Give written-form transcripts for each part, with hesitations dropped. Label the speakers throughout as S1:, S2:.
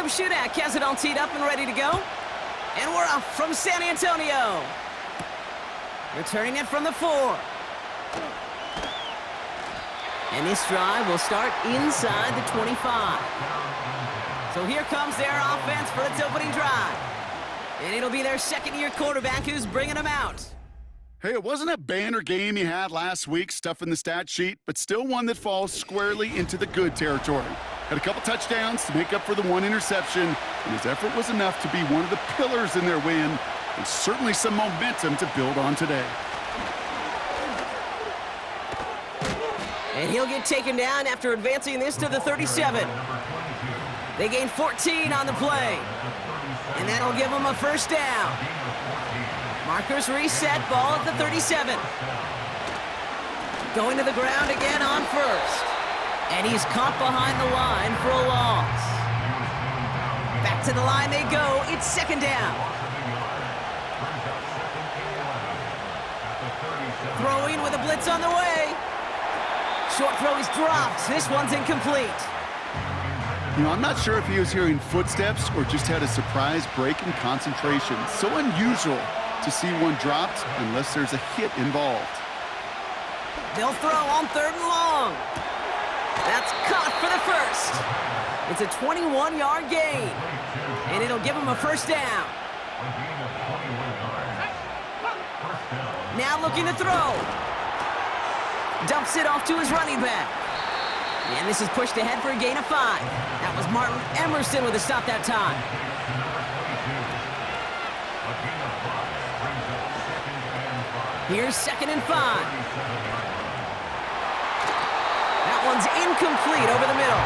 S1: motion. Has it all teed up and ready to go. And we're off from San Antonio. Returning it from the 4. And this drive will start inside the 25. So here comes their offense for its opening drive. And it'll be their second-year quarterback who's bringing them out.
S2: Hey, it wasn't a banner game he had last week, stuff in the stat sheet, but still one that falls squarely into the good territory. Had a couple touchdowns to make up for the 1 interception, and his effort was enough to be one of the pillars in their win, and certainly some momentum to build on today.
S1: And he'll get taken down after advancing this to the 37. They gain 14 on the play, and that'll give them a first down. Markers reset, ball at the 37. Going to the ground again on first. And he's caught behind the line for a loss. Back to the line they go. It's second down. Throwing with a blitz on the way. Short throw is dropped. This one's incomplete.
S2: You know, I'm not sure if he was hearing footsteps or just had a surprise break in concentration. So unusual to see one dropped unless there's a hit involved.
S1: They'll throw on 3rd and long. That's caught for the first. It's a 21-yard gain, and it'll give him a first down. Now looking to throw. Dumps it off to his running back. And this is pushed ahead for a gain of 5. That was Martin Emerson with a stop that time. Here's 2nd and 5. That one's incomplete over the middle.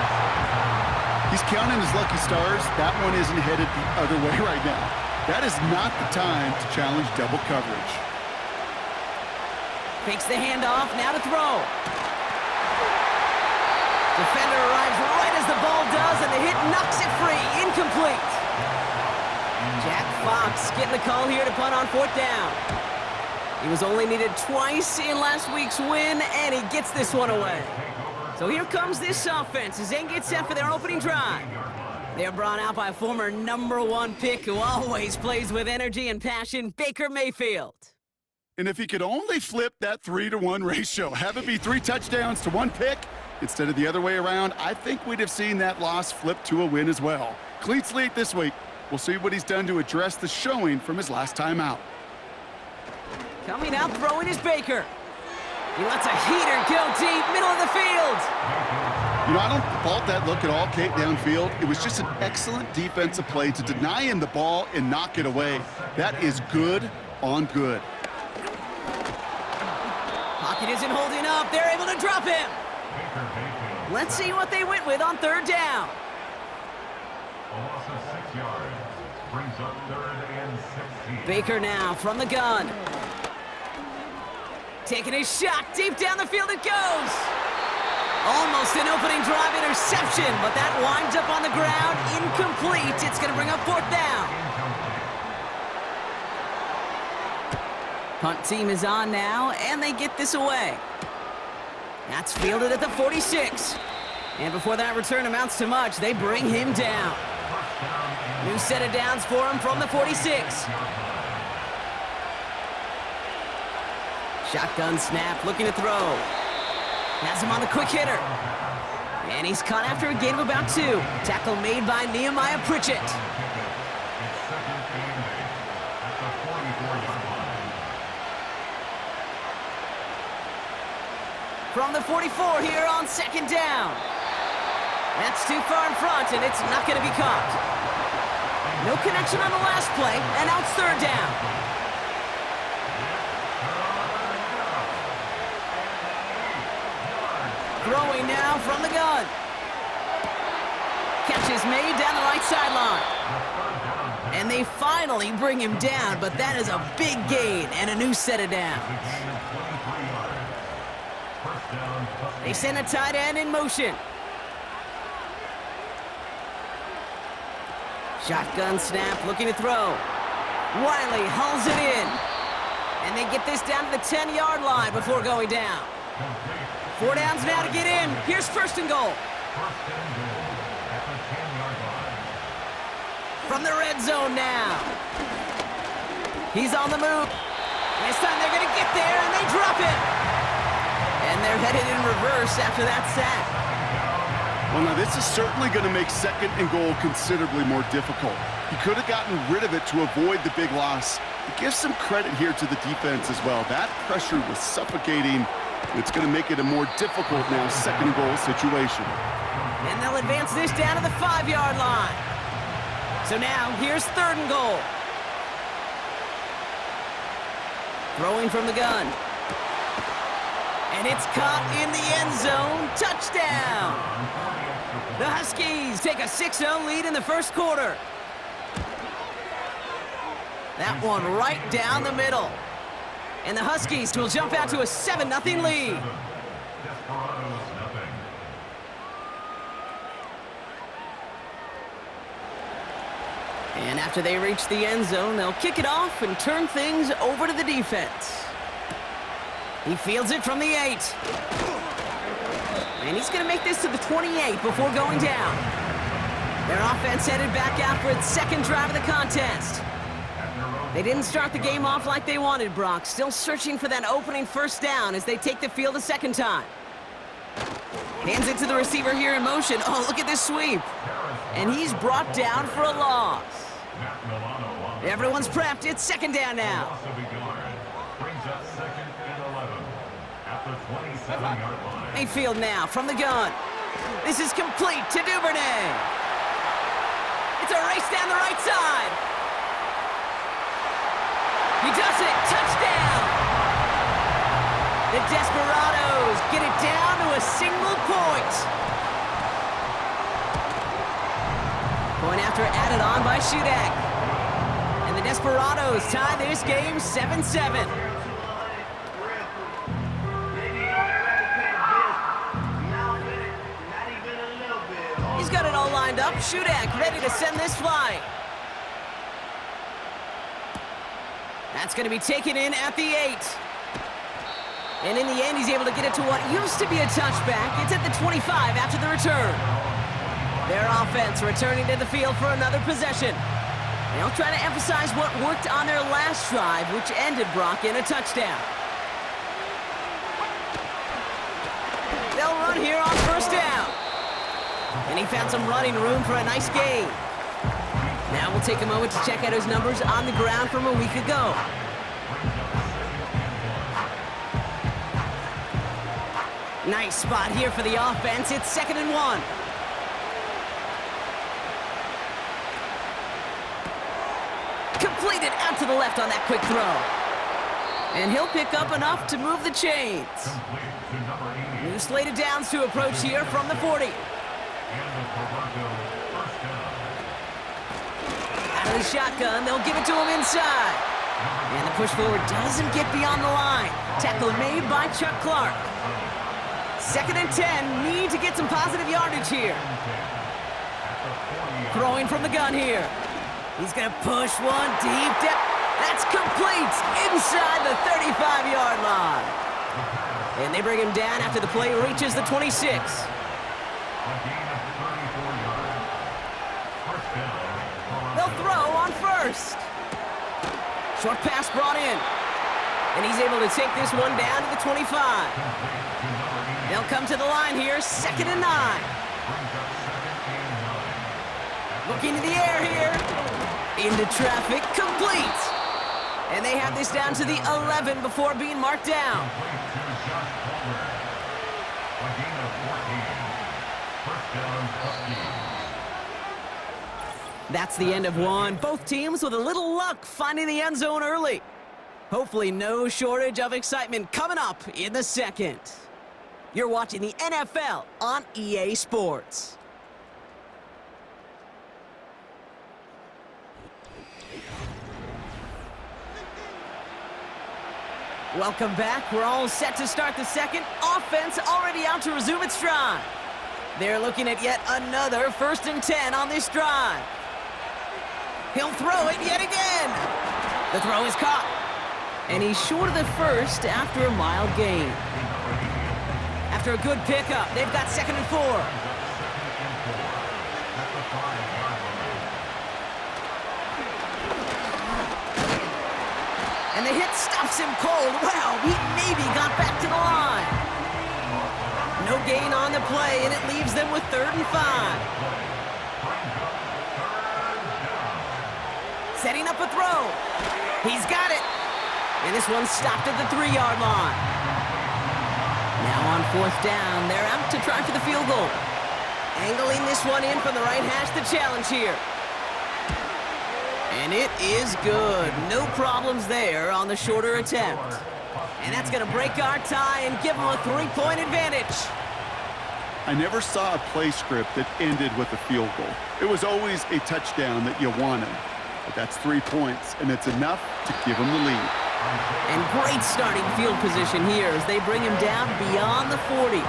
S2: He's counting his lucky stars. That one isn't headed the other way right now. That is not the time to challenge double coverage.
S1: Fakes the handoff, now to throw. Defender arrives right as the ball does, and the hit knocks it free. Incomplete. Jack Fox getting the call here to punt on 4th down. He was only needed twice in last week's win, and he gets this one away. So here comes this offense as they get set for their opening drive. They're brought out by former #1 pick who always plays with energy and passion, Baker Mayfield.
S2: And if he could only flip that 3-to-1 ratio, have it be 3 touchdowns to 1 pick instead of the other way around, I think we'd have seen that loss flip to a win as well. Clean slate this week. We'll see what he's done to address the showing from his last time out.
S1: Coming out throwing is Baker. He lets a heater go deep, middle of the field.
S2: You know, I don't fault that look at all, Kate, downfield. It was just an excellent defensive play to deny him the ball and knock it away. That is good on good.
S1: Pocket isn't holding up. They're able to drop him. Let's see what they went with on 3rd down.
S3: A loss of 6 yards brings up 3rd and 16.
S1: Baker now from the gun. Taking a shot deep down the field it goes. Almost an opening drive interception, but that winds up on the ground. Incomplete. It's going to bring up 4th down. Punt team is on now, and they get this away. That's fielded at the 46. And before that return amounts to much, they bring him down. New set of downs for him from the 46. Shotgun snap, looking to throw. Has him on the quick hitter. And he's caught after a gain of about 2. Tackle made by Nehemiah Pritchett. From the 44 here on 2nd down. That's too far in front, and it's not going to be caught. No connection on the last play, and now it's 3rd down. Throwing now from the gun. Catch is made down the right sideline. And they finally bring him down, but that is a big gain and a new set of downs. They send a tight end in motion. Shotgun snap, looking to throw. Wiley hauls it in. And they get this down to the 10-yard line before going down. 4 downs now to get in. Here's 1st and goal. from the red zone now. He's on the move. This time they're going to get there, and they drop him. And they're headed in reverse after that sack.
S2: Well, now this is certainly going to make second and goal considerably more difficult. He could have gotten rid of it to avoid the big loss. But give some credit here to the defense as well. That pressure was suffocating. It's going to make it a more difficult now second and goal situation.
S1: And they'll advance this down to the 5-yard line. So now, here's third and goal. Throwing from the gun. And it's caught in the end zone. Touchdown! The Huskies take a 6-0 lead in the first quarter. That one right down the middle. And the Huskies will jump out to a 7-0 lead. And after they reach the end zone, they'll kick it off and turn things over to the defense. He fields it from the 8. And he's going to make this to the 28 before going down. Their offense headed back out for its second drive of the contest. They didn't start the game off like they wanted, Brock. Still searching for that opening first down as they take the field a second time. Hands it to the receiver here in motion. Oh, look at this sweep. And he's brought down for a loss. Everyone's prepped. It's second down now. Mayfield now from the gun. This is complete to Duvernay. It's a race down the right side. He does it. Touchdown. The Desperados get it down to a single point. Point after added on by Shudak. And the Desperados tie this game 7-7. He's got it all lined up. Shudak ready to send this flight. That's going to be taken in at the 8. And in the end, he's able to get it to what used to be a touchback. It's at the 25 after the return. Their offense returning to the field for another possession. They'll try to emphasize what worked on their last drive, which ended Brock in a touchdown. They'll run here on first down. And he found some running room for a nice gain. Now we'll take a moment to check out his numbers on the ground from a week ago. Nice spot here for the offense. It's 2nd and 1. Completed out to the left on that quick throw. And he'll pick up enough to move the chains. New slated downs to approach here from the 40. Out of the shotgun, they'll give it to him inside. And the push forward doesn't get beyond the line. Tackle made by Chuck Clark. 2nd and 10, need to get some positive yardage here. Throwing from the gun here. He's going to push one deep down. That's complete inside the 35-yard line. And they bring him down after the play reaches the 26. They'll throw on first. Short pass brought in. And he's able to take this one down to the 25. They'll come to the line here, 2nd and 9. Looking to the air here. Into traffic, complete. And they have this down to the 11 before being marked down. That's the end of one. Both teams with a little luck finding the end zone early. Hopefully no shortage of excitement coming up in the second. You're watching the NFL on EA Sports. Welcome back. We're all set to start the second. Offense already out to resume its drive. They're looking at yet another 1st and 10 on this drive. He'll throw it yet again. The throw is caught. And he's short of the first after a mild gain. After a good pickup, they've got 2nd and 4. And the hit stops him cold. Wow, he maybe got back to the line. No gain on the play, and it leaves them with 3rd and 5. Setting up a throw. He's got it. And this one's stopped at the 3-yard line. Now on 4th down, they're out to try for the field goal. Angling this one in from the right hash, the challenge here. And it is good. No problems there on the shorter attempt. And that's going to break our tie and give them a 3-point advantage.
S2: I never saw a play script that ended with a field goal. It was always a touchdown that you wanted. But that's 3 points, and it's enough to give them the lead.
S1: And great starting field position here as they bring him down beyond the 40.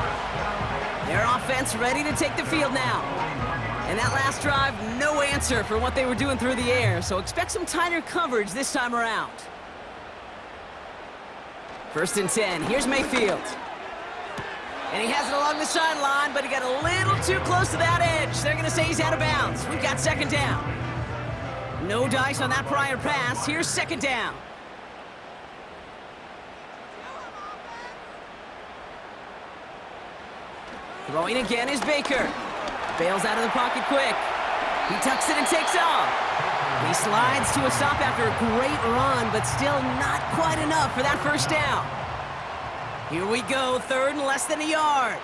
S1: Their offense ready to take the field now. And that last drive, no answer for what they were doing through the air, so expect some tighter coverage this time around. 1st and 10, here's Mayfield. And he has it along the sideline, but he got a little too close to that edge. They're gonna say he's out of bounds. We've got 2nd down. No dice on that prior pass. Here's 2nd down. Throwing again is Baker. Bails out of the pocket quick. He tucks it and takes off. He slides to a stop after a great run, but still not quite enough for that 1st down. Here we go, 3rd and less than a yard.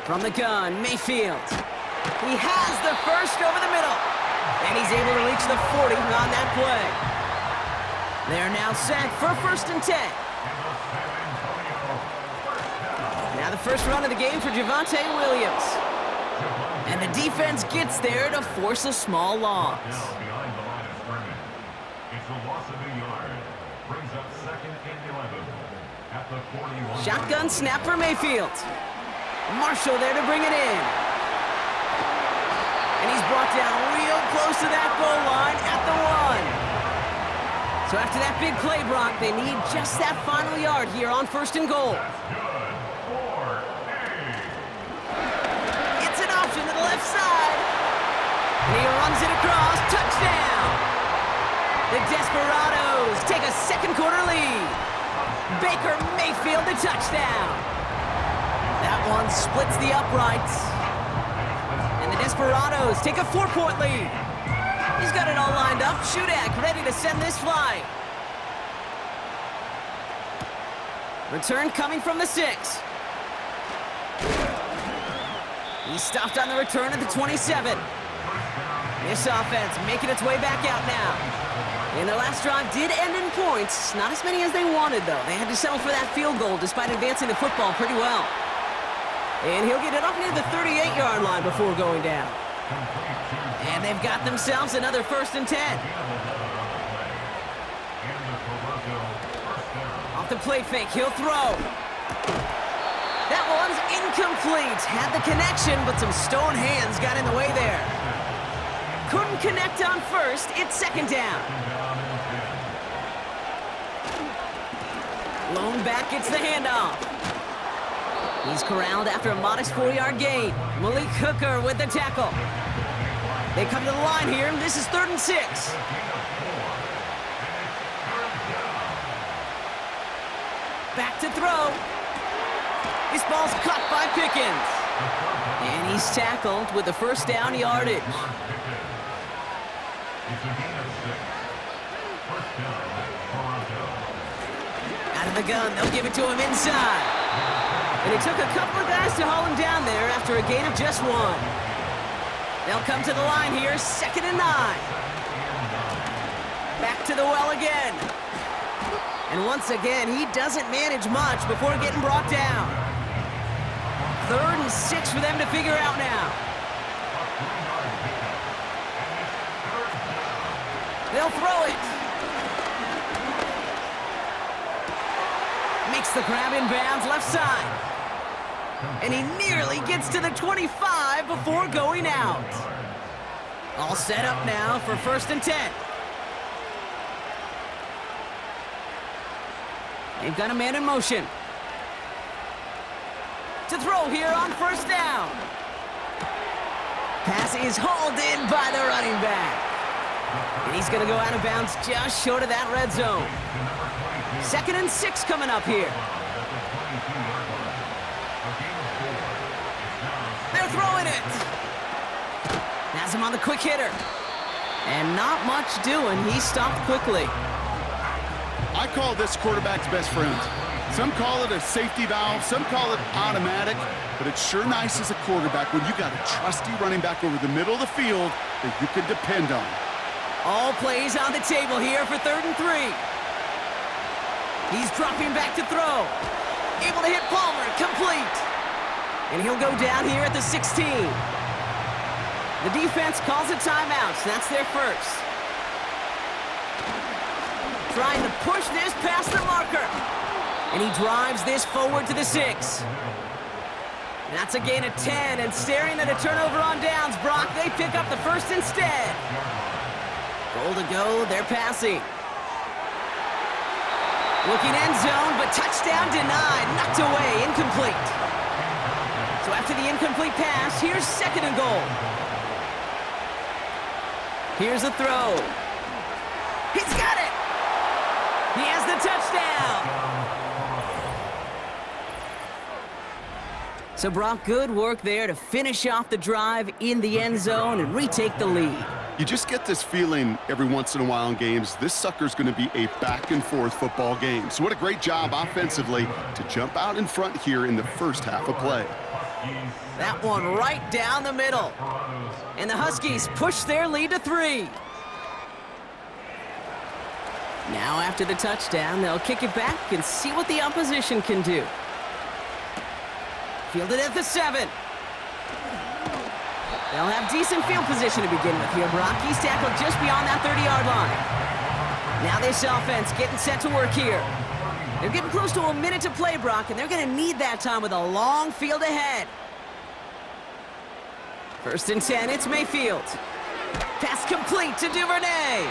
S1: From the gun, Mayfield. He has the 1st over the middle. And he's able to reach the 40 on that play. They're now set for 1st and 10. Now the first run of the game for Javonte Williams. And the defense gets there to force a small loss.
S3: Now behind the line of scrimmage. It's a loss of a yard. Brings up 2nd and 11 at the 41.
S1: Shotgun snap for Mayfield. Marshall there to bring it in. And he's brought down real close to that goal line at the 1. So after that big play, Brock, they need just that final yard here on 1st and goal. It's an option to the left side. And he runs it across. Touchdown! The Desperados take a 2nd quarter lead. Baker Mayfield, the touchdown. That one splits the uprights. And the Desperados take a 4-point lead. He's got it all lined up. Shudak ready to send this flight. Return coming from the 6. He's stopped on the return at the 27. This offense making its way back out now. And their last drive did end in points. Not as many as they wanted, though. They had to settle for that field goal despite advancing the football pretty well. And he'll get it up near the 38-yard line before going down. And they've got themselves another 1st and 10. Off the play fake, he'll throw. That one's incomplete. Had the connection, but some stone hands got in the way there. Couldn't connect on 1st. It's 2nd down. Lone back gets the handoff. He's corralled after a modest 4-yard gain. Malik Hooker with the tackle. They come to the line here. This is 3rd and 6. Back to throw. This ball's caught by Pickens. And he's tackled with the 1st down yardage. Out of the gun, they'll give it to him inside. And it took a couple of guys to haul him down there after a gain of just 1. They'll come to the line here, 2nd and 9. Back to the well again. And once again, he doesn't manage much before getting brought down. 3rd and 6 for them to figure out now. They'll throw it. Makes the grab in bounds left side. And he nearly gets to the 25 before going out. All set up now for 1st and 10. They've got a man in motion. To throw here on 1st down. Pass is hauled in by the running back. And he's going to go out of bounds just short of that red zone. 2nd and 6 coming up here. They're throwing it. Has him on the quick hitter. And not much doing. He stopped quickly.
S2: I call this quarterback's best friend. Some call it a safety valve, some call it automatic, but it's sure nice as a quarterback when you got a trusty running back over the middle of the field that you can depend on.
S1: All plays on the table here for 3rd and 3. He's dropping back to throw. Able to hit Palmer, complete. And he'll go down here at the 16. The defense calls a timeout, so that's their first. Trying to push this past the marker. And he drives this forward to the 6. That's a gain of 10, and staring at a turnover on downs, Brock, they pick up the first instead. Goal to go, they're passing. Looking end zone, but touchdown denied, knocked away, incomplete. So after the incomplete pass, here's 2nd and goal. Here's a throw. He's got it! He has the touchdown! So Brock, good work there to finish off the drive in the end zone and retake the lead.
S2: You just get this feeling every once in a while in games, this sucker's going to be a back-and-forth football game. So what a great job offensively to jump out in front here in the first half of play.
S1: That one right down the middle. And the Huskies push their lead to 3. Now after the touchdown, they'll kick it back and see what the opposition can do. Fielded at the 7. They'll have decent field position to begin with here, Brock. He's tackled just beyond that 30-yard line. Now this offense getting set to work here. They're getting close to a minute to play, Brock, and they're going to need that time with a long field ahead. 1st and 10, it's Mayfield. Pass complete to Duvernay.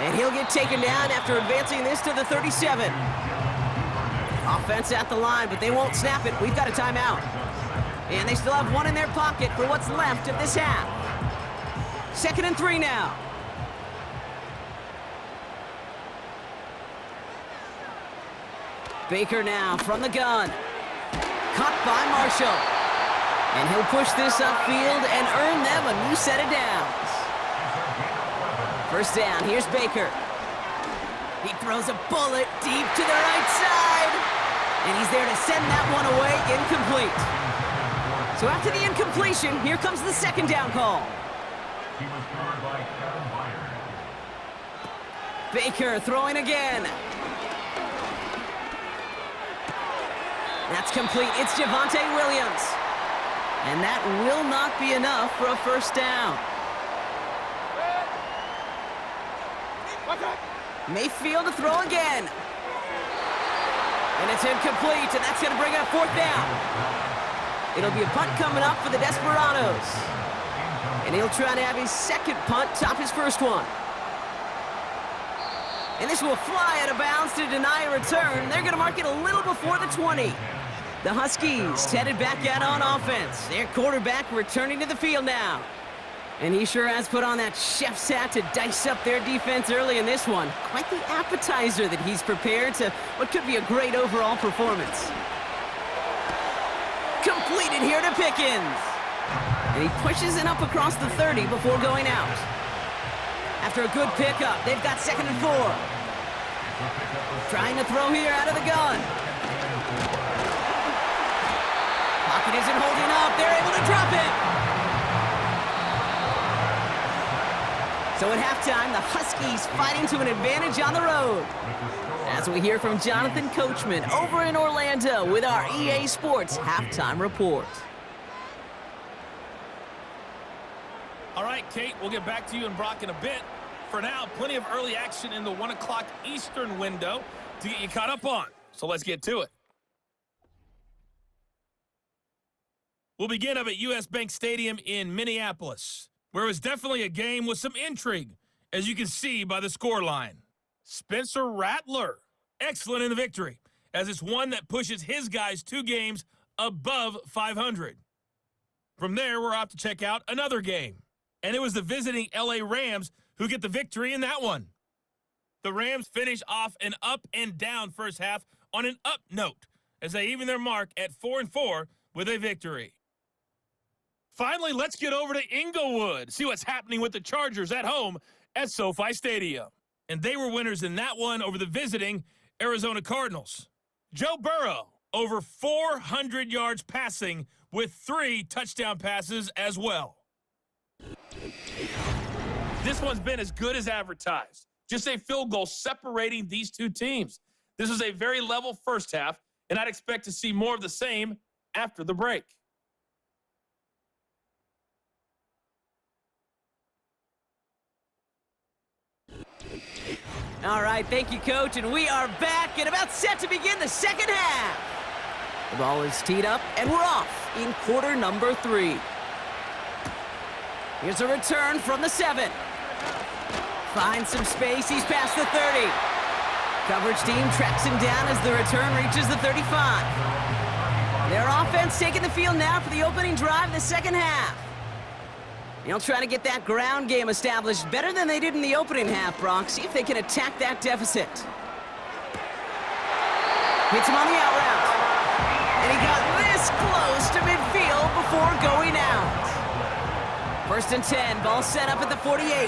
S1: And he'll get taken down after advancing this to the 37. Offense at the line, but they won't snap it. We've got a timeout. And they still have one in their pocket for what's left of this half. 2nd and 3 now. Baker now from the gun. Caught by Marshall. And he'll push this upfield and earn them a new set of downs. 1st down, here's Baker. He throws a bullet deep to the right side. And he's there to send that one away, incomplete. So after the incompletion, here comes the 2nd down call.
S3: He was covered by Kevin Byard.
S1: Baker throwing again. That's complete. It's Javonte Williams. And that will not be enough for a 1st down. Mayfield to throw again. And it's incomplete, and that's going to bring up 4th down. It'll be a punt coming up for the Desperados. And he'll try to have his 2nd punt top his 1st one. And this will fly out of bounds to deny a return. They're going to mark it a little before the 20. The Huskies headed back out on offense. Their quarterback returning to the field now. And he sure has put on that chef's hat to dice up their defense early in this one. Quite the appetizer that he's prepared to what could be a great overall performance. Completed here to Pickens. And he pushes it up across the 30 before going out. After a good pickup, they've got 2nd and 4. Trying to throw here out of the gun. Pocket isn't holding up. They're able to drop it. So at halftime, the Huskies fighting to an advantage on the road. As we hear from Jonathan Coachman over in Orlando with our EA Sports Halftime Report.
S4: All right, Kate, we'll get back to you and Brock in a bit. For now, plenty of early action in the 1 o'clock Eastern window to get you caught up on. So let's get to it. We'll begin up at US Bank Stadium in Minneapolis, where it was definitely a game with some intrigue, as you can see by the scoreline. Spencer Rattler, excellent in the victory, as it's one that pushes his guys 2 games above 500. From there, we're off to check out another game, and it was the visiting LA Rams who get the victory in that one. The Rams finish off an up and down first half on an up note as they even their mark at 4-4 with a victory. Finally, let's get over to Inglewood, see what's happening with the Chargers at home at SoFi Stadium. And they were winners in that one over the visiting Arizona Cardinals. Joe Burrow, over 400 yards passing with 3 touchdown passes as well. This one's been as good as advertised. Just a field goal separating these two teams. This was a very level first half, and I'd expect to see more of the same after the break.
S1: All right, thank you, Coach, and we are back and about set to begin the second half. The ball is teed up, and we're off in quarter number 3. Here's a return from the 7. Finds some space, he's past the 30. Coverage team tracks him down as the return reaches the 35. Their offense taking the field now for the opening drive of the second half. They'll try to get that ground game established better than they did in the opening half, Brock. See if they can attack that deficit. Hits him on the out route. And he got this close to midfield before going out. 1st and 10, ball set up at the 48.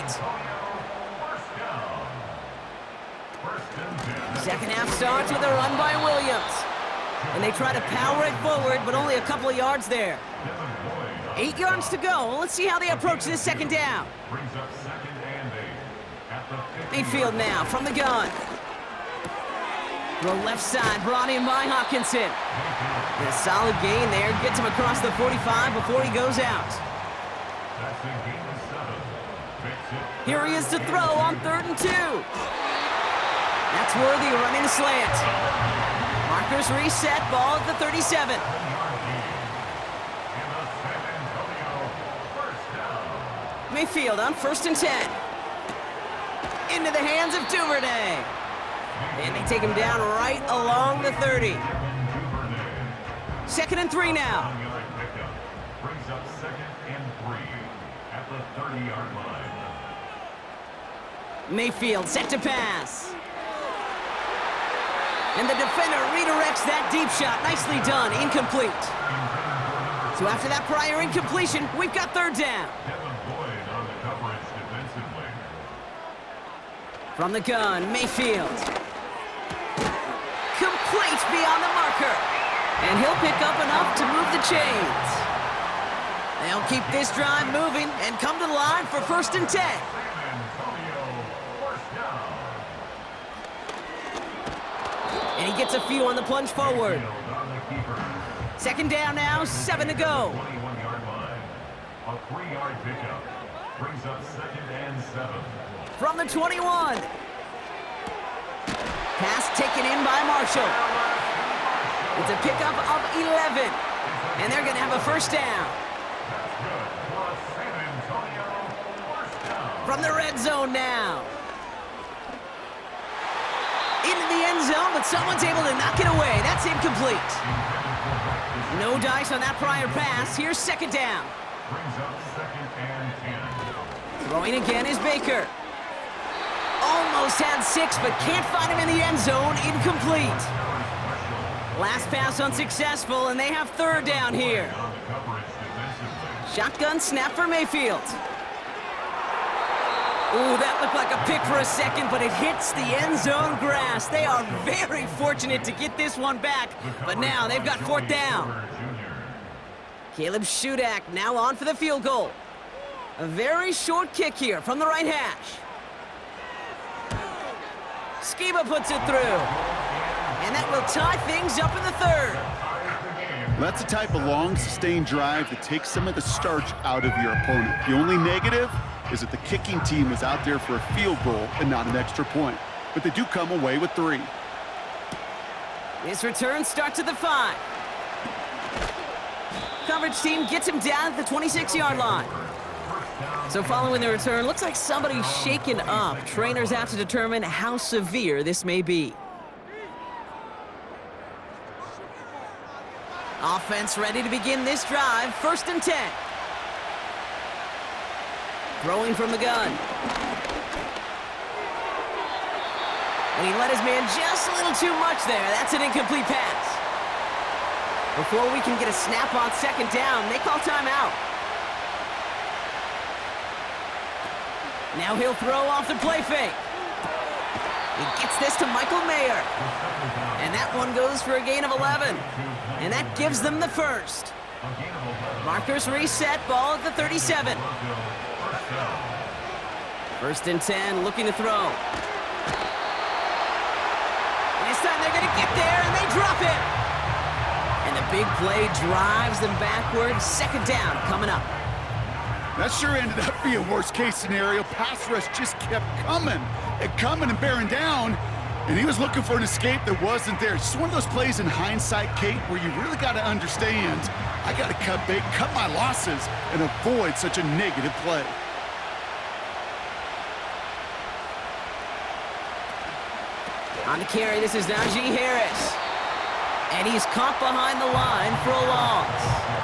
S1: Second half starts with a run by Williams. And they try to power it forward, but only a couple of yards there. 8 yards to go. Let's see how they approach this second down. Mayfield now from the gun. Throw left side, brought in by Hawkinson. And a solid gain there. Gets him across the 45 before he goes out. Here he is to throw on 3rd and 2. That's worthy, running a slant. Markers reset, ball at the 37. Mayfield on 1st and 10. Into the hands of Duvernay. And they take him down right along the 30. 2nd and 3 now.
S3: Brings up 2nd and 3 at the 30-yard line.
S1: Mayfield set to pass. And the defender redirects that deep shot. Nicely done, incomplete. So after that prior incompletion, we've got 3rd down. From the gun, Mayfield. Complete beyond the marker. And he'll pick up enough to move the chains. They'll keep this drive moving and come to the line for 1st and 10. And he gets a few on the plunge forward. 2nd down now, 7 to go.
S3: 21-yard line. A 3-yard pickup brings up 2nd and 7.
S1: From the 21. Pass taken in by Marshall. It's a pickup of 11. And they're going to have a 1st down. From the red zone now. Into the end zone, but someone's able to knock it away. That's incomplete. No dice on that prior pass. Here's 2nd down.
S3: Brings up 2nd and 10.
S1: Throwing again is Baker. Almost had 6, but can't find him in the end zone. Incomplete. Last pass unsuccessful, and they have 3rd down here. Shotgun snap for Mayfield. Ooh, that looked like a pick for a second, but it hits the end zone grass. They are very fortunate to get this one back, but now they've got 4th down. Caleb Shudak now on for the field goal. A very short kick here from the right hash. Skiba puts it through. And that will tie things up in the 3rd.
S2: That's the type of long, sustained drive that takes some of the starch out of your opponent. The only negative is that the kicking team was out there for a field goal and not an extra point. But they do come away with 3.
S1: This return starts at the 5. Coverage team gets him down at the 26-yard line. So following the return, looks like somebody's shaken up. Trainers out to determine how severe this may be. Offense ready to begin this drive. 1st and 10. Throwing from the gun. And he let his man just a little too much there. That's an incomplete pass. Before we can get a snap on second down, they call timeout. Now he'll throw off the play fake. He gets this to Michael Mayer. And that one goes for a gain of 11. And that gives them the first. Markers reset, ball at the 37. First and 10, looking to throw. And this time they're going to get there, and they drop it. And the big play drives them backward. Second down coming up.
S2: That sure ended up being worst-case scenario. Pass rush just kept coming and bearing down, and he was looking for an escape that wasn't there. It's just one of those plays in hindsight, Kate, where you really got to understand, I got to cut my losses and avoid such a negative play.
S1: On the carry, this is Najee Harris. And he's caught behind the line for a loss.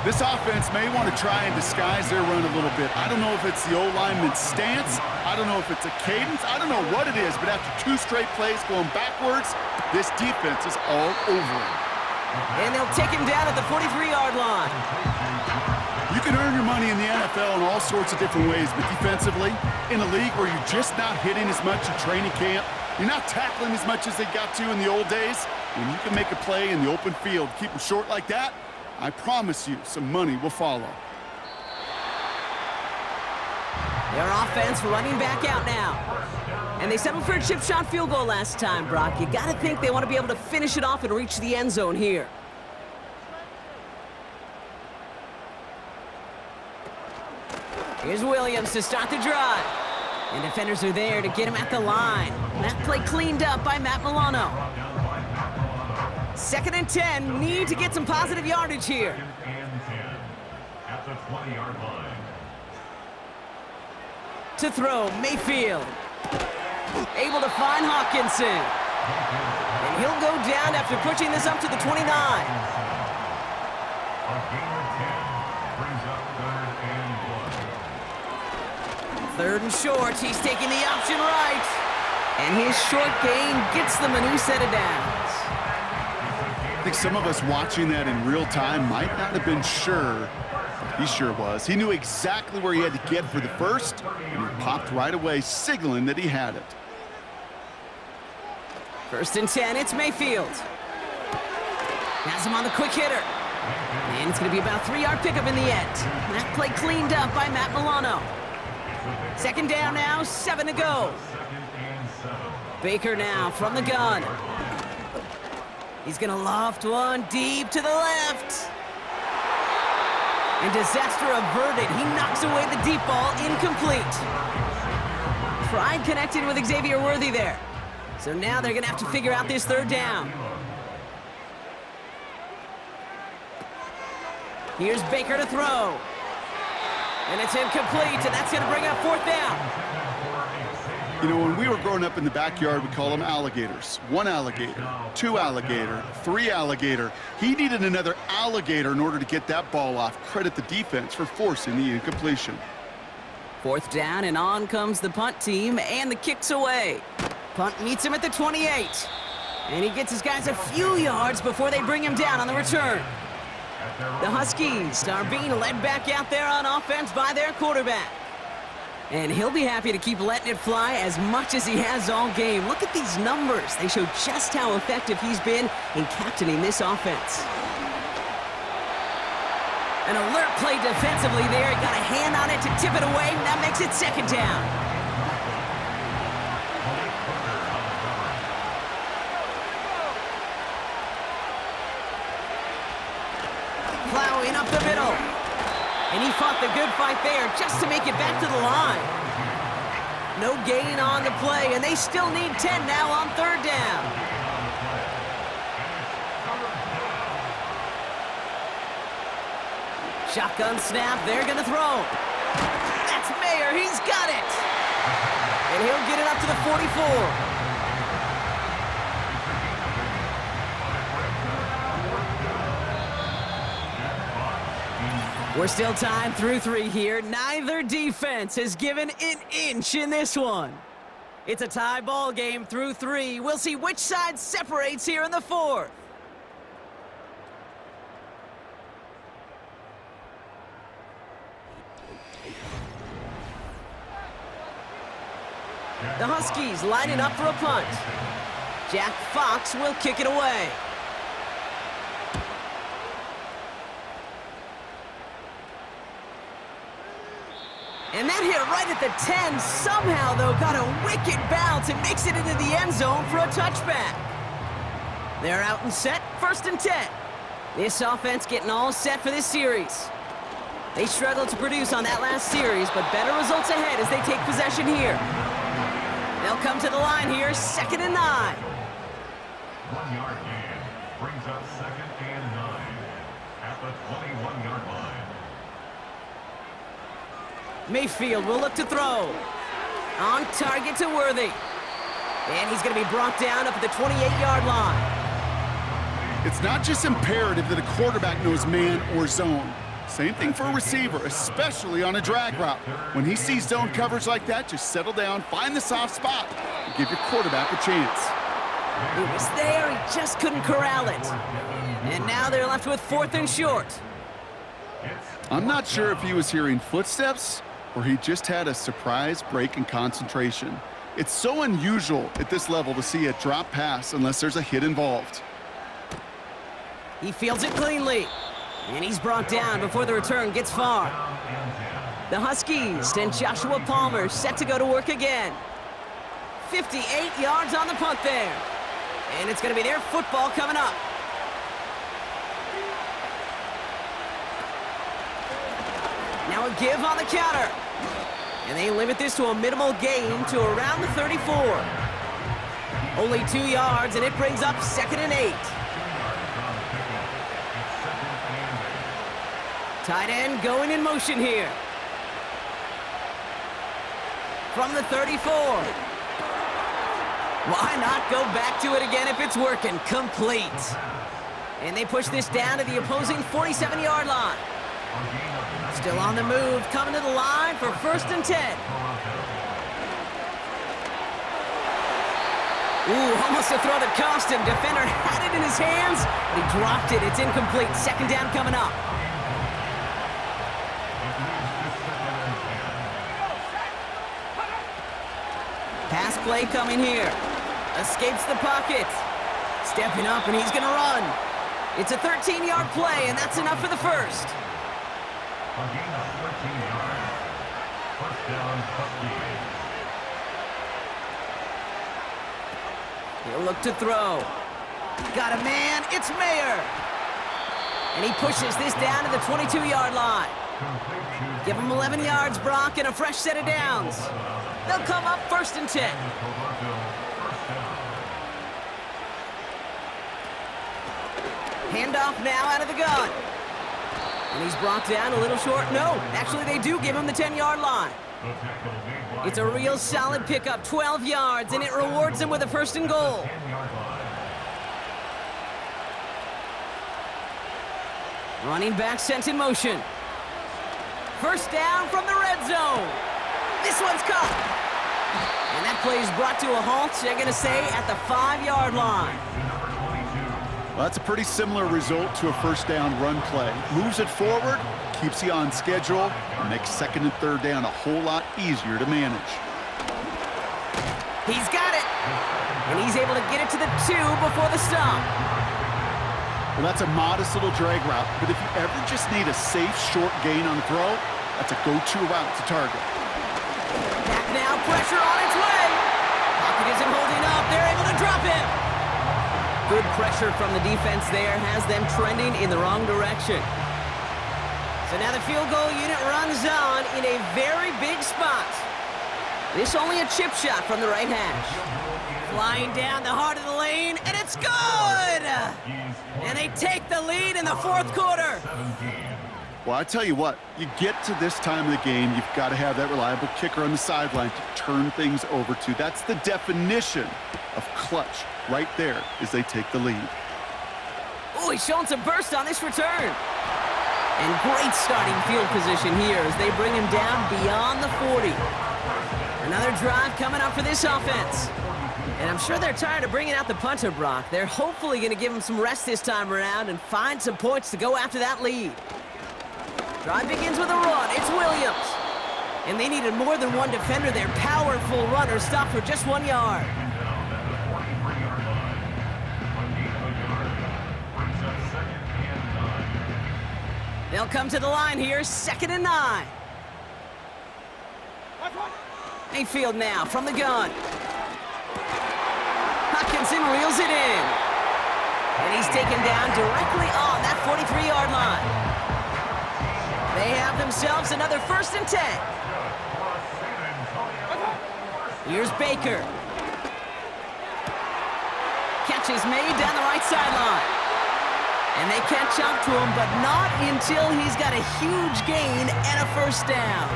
S2: This offense may want to try and disguise their run a little bit. I don't know if it's the O-lineman's stance. I don't know if it's a cadence. I don't know what it is, but after 2 straight plays going backwards, this defense is all over him.
S1: And they'll take him down at the 43-yard line.
S2: You can earn your money in the NFL in all sorts of different ways, but defensively, in a league where you're just not hitting as much in training camp, you're not tackling as much as they got to in the old days, when you can make a play in the open field, keep them short like that, I promise you some money will follow.
S1: Their offense running back out now. And they settled for a chip shot field goal last time, Brock. You got to think they want to be able to finish it off and reach the end zone here. Here's Williams to start the drive. And defenders are there to get him at the line. That play cleaned up by Matt Milano. 2nd and 10, need to get some positive yardage here.
S3: 2nd and 10 at the 20-yard line.
S1: To throw, Mayfield. Able to find Hawkinson. And he'll go down after pushing this up to the 29.
S3: A gain of 10 brings up 3rd and 1.
S1: 3rd and short, he's taking the option right. And his short gain gets them a new set of downs.
S2: I think some of us watching that in real time might not have been sure. He sure was. He knew exactly where he had to get for the first, and he popped right away, signaling that he had it.
S1: 1st and 10, it's Mayfield. Has him on the quick hitter. And it's going to be about a 3-yard pickup in the end. That play cleaned up by Matt Milano. 2nd down now, 7 to go. Baker now from the gun. He's going to loft one deep to the left. And disaster averted. He knocks away the deep ball, incomplete. Tried connecting with Xavier Worthy there. So now they're going to have to figure out this 3rd down. Here's Baker to throw. And it's incomplete, and that's going to bring up 4th down.
S2: You know, when we were growing up in the backyard, we call them alligators. 1 alligator, 2 alligator, 3 alligator. He needed another alligator in order to get that ball off. Credit the defense for forcing the incompletion.
S1: 4th down, and on comes the punt team, and the kick's away. Punt meets him at the 28. And he gets his guys a few yards before they bring him down on the return. The Huskies are being led back out there on offense by their quarterback. And he'll be happy to keep letting it fly as much as he has all game. Look at these numbers. They show just how effective he's been in captaining this offense. An alert play defensively there. Got a hand on it to tip it away. That makes it 2nd down. Plowing up the middle. And he fought the good fight there just to make it back to the line. No gain on the play, and they still need 10 now on 3rd down. Shotgun snap, they're going to throw. That's Mayer, he's got it. And he'll get it up to the 44. We're still tied through 3 here. Neither defense has given an inch in this one. It's a tie ball game through 3. We'll see which side separates here in the 4th. The Huskies lining up for a punt. Jack Fox will kick it away. And that hit right at the 10. Somehow, though, got a wicked bounce and makes it into the end zone for a touchback. They're out and set, 1st and 10. This offense getting all set for this series. They struggled to produce on that last series, but better results ahead as they take possession here. They'll come to the line here, 2nd and 9.
S3: 1-yard gain brings up 2nd and 9 at the 21-yard line.
S1: Mayfield will look to throw. On target to Worthy. And he's going to be brought down up at the 28-yard line.
S2: It's not just imperative that a quarterback knows man or zone. Same thing for a receiver, especially on a drag route. When he sees zone coverage like that, just settle down, find the soft spot, and give your quarterback a chance.
S1: It was there, he just couldn't corral it. And now they're left with 4th and short.
S2: I'm not sure if he was hearing footsteps or he just had a surprise break in concentration. It's so unusual at this level to see a drop pass unless there's a hit involved.
S1: He fields it cleanly. And he's brought down before the return gets far. The Huskies and Joshua Palmer set to go to work again. 58 yards on the punt there. And it's going to be their football coming up. Now a give on the counter. And they limit this to a minimal gain to around the 34. Only 2 yards, and it brings up 2nd and 8. Tight end going in motion here. From the 34. Why not go back to it again if it's working? Complete. And they push this down to the opposing 47-yard line. Still on the move, coming to the line for 1st and 10. Ooh, almost a throw that cost him. Defender had it in his hands, but he dropped it. It's incomplete. 2nd down coming up. Pass play coming here. Escapes the pocket. Stepping up, and he's going to run. It's a 13-yard play, and that's enough for the first.
S3: A gain of 13 yards. 1st down, Huskies.
S1: He'll look to throw. Got a man. It's Mayer. And he pushes this down to the 22-yard line. Give him 11 yards, Brock, and a fresh set of downs. They'll come up 1st and 10. Handoff now out of the gun. And he's brought down a little short. No, actually they do give him the 10-yard line. It's a real solid pickup, 12 yards, and it rewards him with a 1st and goal. Running back sent in motion. 1st down from the red zone. This one's caught. And that play is brought to a halt, they're going to say, at the 5-yard line.
S2: Well, that's a pretty similar result to a 1st down run play. Moves it forward, keeps you on schedule, and makes 2nd and 3rd down a whole lot easier to manage.
S1: He's got it. And he's able to get it to the 2 before the stop.
S2: Well, that's a modest little drag route, but if you ever just need a safe, short gain on the throw, that's a go-to route to target.
S1: Back now, pressure on its way. Pocket isn't holding up. They're able to drop him. Good pressure from the defense there has them trending in the wrong direction. So now the field goal unit runs on in a very big spot. This only a chip shot from the right hash. Flying down the heart of the lane, and it's good! And they take the lead in the 4th quarter.
S2: Well, I tell you what, you get to this time of the game, you've got to have that reliable kicker on the sideline to turn things over to. That's the definition of clutch right there as they take the lead.
S1: Oh, he's showing some burst on this return. And great starting field position here as they bring him down beyond the 40. Another drive coming up for this offense. And I'm sure they're tired of bringing out the punter, Brock. They're hopefully going to give him some rest this time around and find some points to go after that lead. Drive begins with a run. It's Williams. And they needed more than one defender. Their powerful runner stopped for just 1 yard. They'll come to the line here, 2nd and 9. Mayfield now from the gun. Hutchinson reels it in. And he's taken down directly on that 43-yard line. They have themselves another 1st and 10. Here's Baker. Catch is made down the right sideline. And they catch up to him, but not until he's got a huge gain and a 1st down.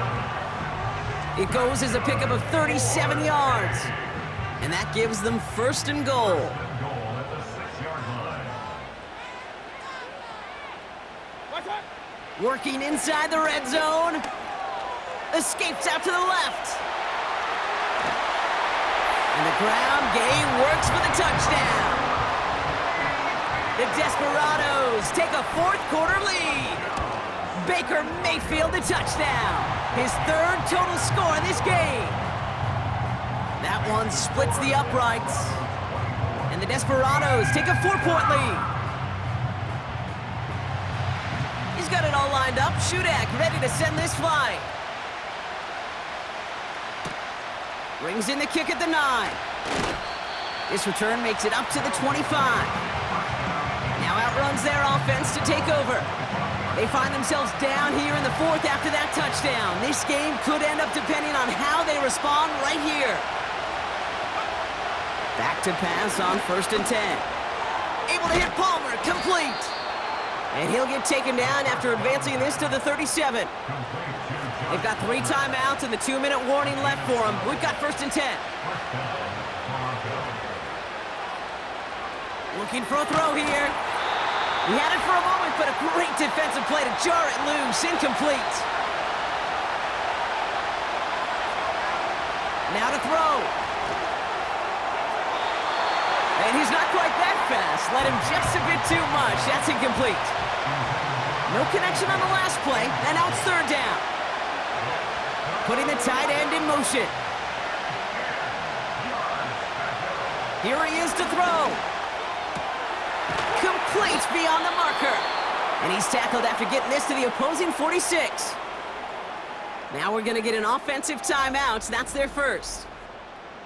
S1: It goes as a pickup of 37 yards. And that gives them 1st and goal. Working inside the red zone. Escapes out to the left. And the ground game works for the touchdown. The Desperados take a 4th quarter lead. Baker Mayfield the touchdown. His 3rd total score in this game. That one splits the uprights. And the Desperados take a 4-point lead. He's got it all lined up. Shudak ready to send this flight. Brings in the kick at the 9. This return makes it up to the 25. Now outruns their offense to take over. They find themselves down here in the 4th after that touchdown. This game could end up depending on how they respond right here. Back to pass on 1st and 10. Able to hit Palmer, complete. And he'll get taken down after advancing this to the 37. They've got 3 timeouts and the 2-minute warning left for them. We've got 1st and 10. Looking for a throw here. He had it for a moment, but a great defensive play to jar it loose. Incomplete. Now to throw. And he's not quite that fast. Let him just a bit too much. That's incomplete. No connection on the last play, and now it's 3rd down. Putting the tight end in motion. Here he is to throw. Complete beyond the marker. And he's tackled after getting this to the opposing 46. Now we're going to get an offensive timeout. That's their 1st.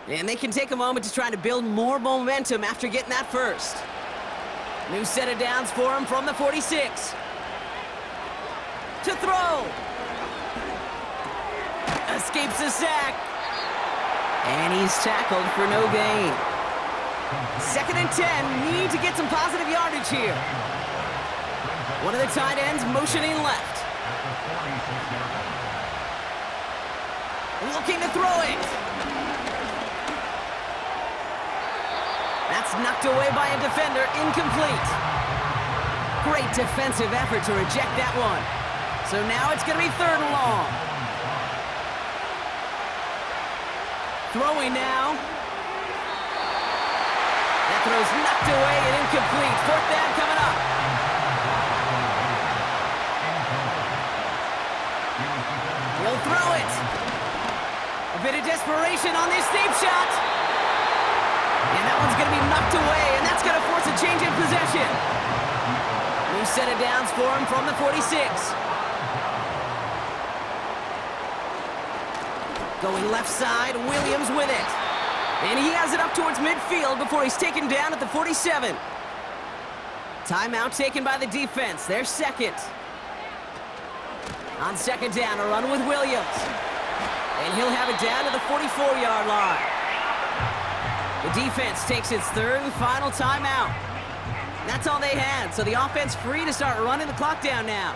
S1: And they can take a moment to try to build more momentum after getting that 1st. New set of downs for him from the 46. To throw. Escapes the sack. And he's tackled for no gain. 2nd and 10. Need to get some positive yardage here. One of the tight ends motioning left. Looking to throw it. That's knocked away by a defender. Incomplete. Great defensive effort to reject that one. So now it's going to be 3rd and long. Throwing now. That throw's knocked away and incomplete. 4th down coming up. He'll throw it. A bit of desperation on this deep shot. And that one's going to be knocked away, and that's going to force a change in possession. New set of downs for him from the 46. Going left side, Williams with it. And he has it up towards midfield before he's taken down at the 47. Timeout taken by the defense, their 2nd. On 2nd down, a run with Williams. And he'll have it down to the 44-yard line. The defense takes its 3rd and final timeout. That's all they had, so the offense free to start running the clock down now.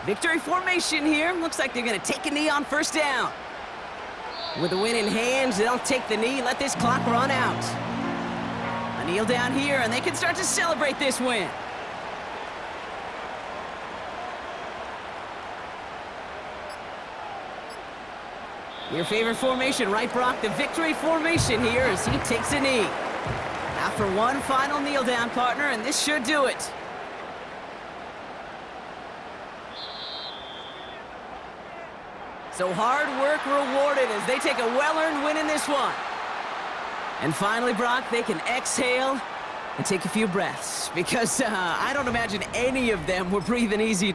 S1: Victory formation here. Looks like they're going to take a knee on 1st down. With the win in hand, they'll take the knee, let this clock run out. A kneel down here, and they can start to celebrate this win. Your favorite formation, right, Brock? The victory formation here as he takes a knee. After one final kneel down, partner, and this should do it. So hard work rewarded as they take a well-earned win in this one. And finally, Brock, they can exhale and take a few breaths because I don't imagine any of them were breathing easy.